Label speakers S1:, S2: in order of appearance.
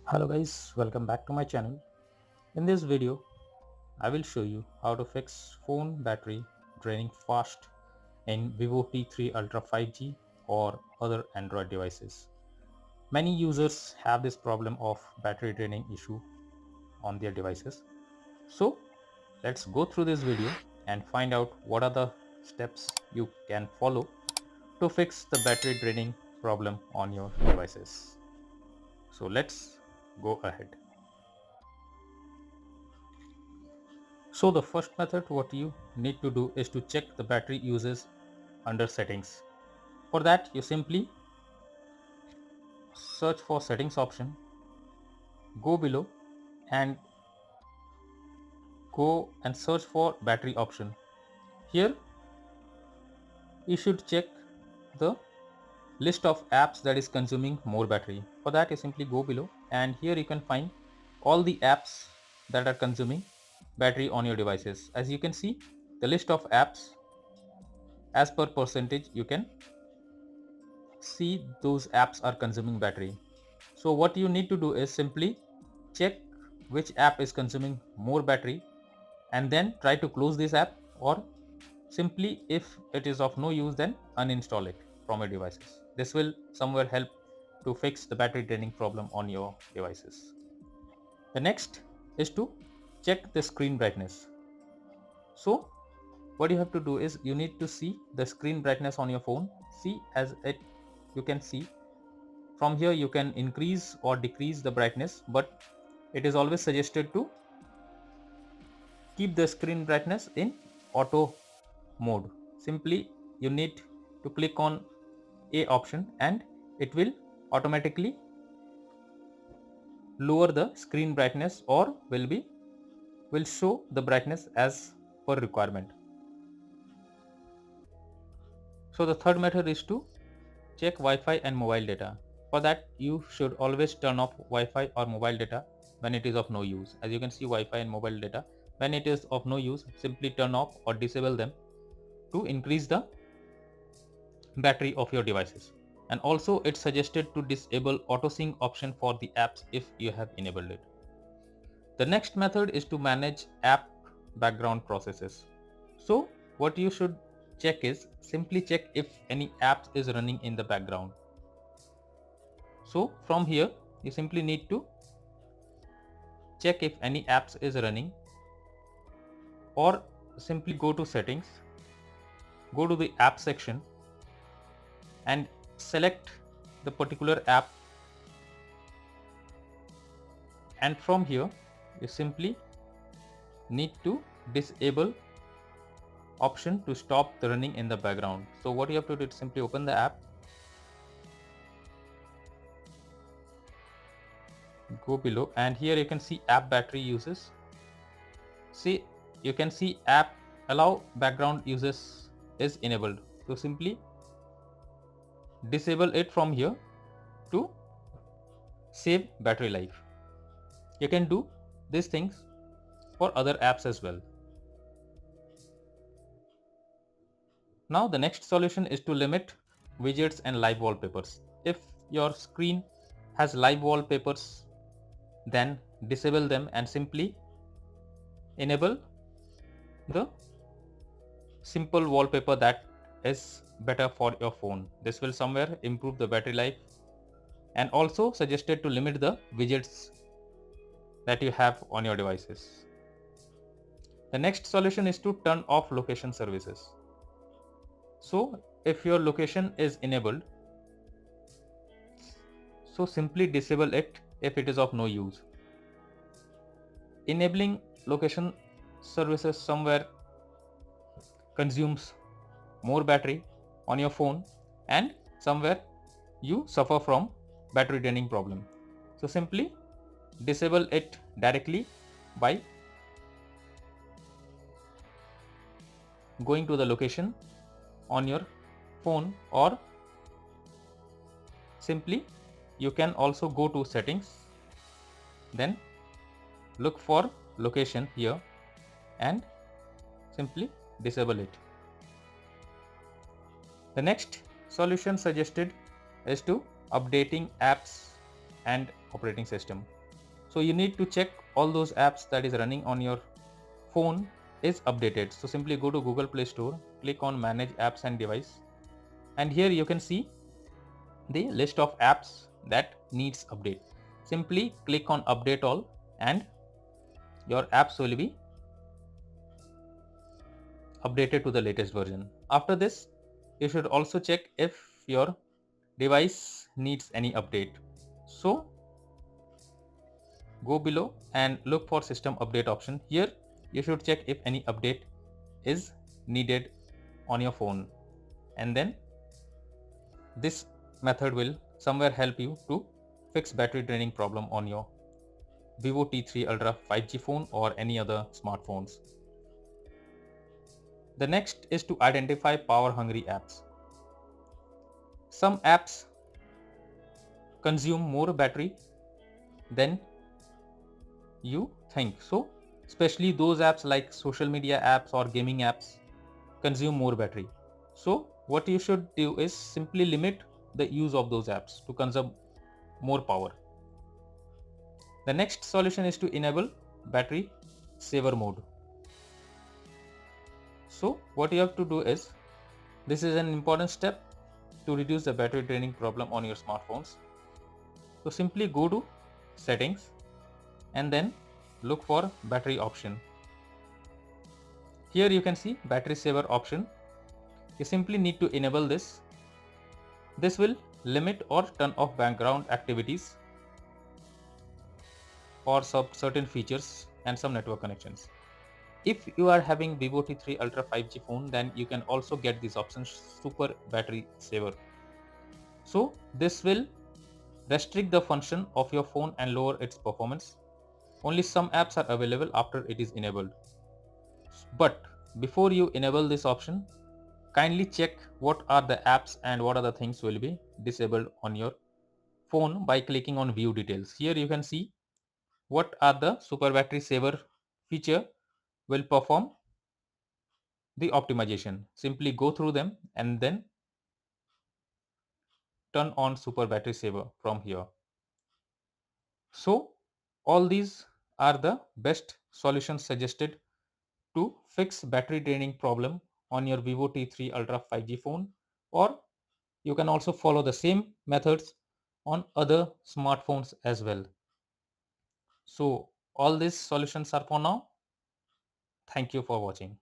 S1: Hello guys, welcome back to my channel. In this video, I will show you how to fix phone battery draining fast in Vivo T3 Ultra 5G or other Android devices. Many users have this problem of battery draining issue on their devices. So let's go through this video and find out what are the steps you can follow to fix the battery draining problem on your devices. So let's go ahead. So the first method what you need to do is to check the battery uses under settings. For that you simply search for settings option, go below and go and search for battery option. Here you should check the list of apps that is consuming more battery. For that you simply go below and here you can find all the apps that are consuming battery on your devices. As you can see the list of apps as per percentage you can see those apps are consuming battery. So what you need to do is simply check which app is consuming more battery and then try to close this app, or simply if it is of no use then uninstall it from your devices. This will somewhere help to fix the battery draining problem on your devices. The next is to check the screen brightness. So what you have to do is you need to see the screen brightness on your phone. See, as it you can see from here you can increase or decrease the brightness, but it is always suggested to keep the screen brightness in auto mode. Simply you need to click on a option and it will automatically lower the screen brightness or will show the brightness as per requirement. So the third method is to check Wi-Fi and mobile data. For that you should always turn off Wi-Fi or mobile data when it is of no use. As you can see, Wi-Fi and mobile data, when it is of no use, simply turn off or disable them to increase the battery of your devices. And also it's suggested to disable auto sync option for the apps if you have enabled it. The next method is to manage app background processes. So what you should check is simply check if any apps is running in the background. So from here you simply need to check if any apps is running, or simply go to settings, go to the app section and select the particular app, and from here you simply need to disable option to stop the running in the background. So what you have to do is simply open the app, go below, and here you can see app battery uses. See, you can see app allow background uses is enabled. So simply disable it from here to save battery life. You can do these things for other apps as well. Now the next solution is to limit widgets and live wallpapers. If your screen has live wallpapers, then disable them and simply enable the simple wallpaper that is better for your phone. This will somewhere improve the battery life, and also suggested to limit the widgets that you have on your devices. The next solution is to turn off location services. So if your location is enabled, so simply disable it if it is of no use. Enabling location services somewhere consumes more battery on your phone, and somewhere you suffer from battery draining problem. So simply disable it directly by going to the location on your phone, or simply you can also go to settings, then look for location here and simply disable it. The next solution suggested is to updating apps and operating system. So you need to check all those apps that is running on your phone is updated. So simply go to Google Play Store, click on manage apps and device, and here you can see the list of apps that needs update. Simply click on update all and your apps will be updated to the latest version. After this, you should also check if your device needs any update. So go below and look for system update option. Here you should check if any update is needed on your phone, and then this method will somewhere help you to fix battery draining problem on your Vivo T3 Ultra 5G phone or any other smartphones. The next is to identify power hungry apps. Some apps consume more battery than you think. So, especially those apps like social media apps or gaming apps consume more battery. So, what you should do is simply limit the use of those apps to consume more power. The next solution is to enable battery saver mode. So, what you have to do is, this is an important step to reduce the battery draining problem on your smartphones. So, simply go to settings and then look for battery option. Here you can see battery saver option. You simply need to enable this. This will limit or turn off background activities or certain features and some network connections. If you are having Vivo T3 Ultra 5G phone, then you can also get this option super battery saver. So this will restrict the function of your phone and lower its performance. Only some apps are available after it is enabled. But before you enable this option, kindly check what are the apps and what are the things will be disabled on your phone by clicking on view details. Here you can see what are the super battery saver feature will perform the optimization. Simply go through them and then turn on super battery saver from here. So all these are the best solutions suggested to fix battery draining problem on your Vivo T3 Ultra 5G phone, or you can also follow the same methods on other smartphones as well. So all these solutions are for now. Thank you for watching.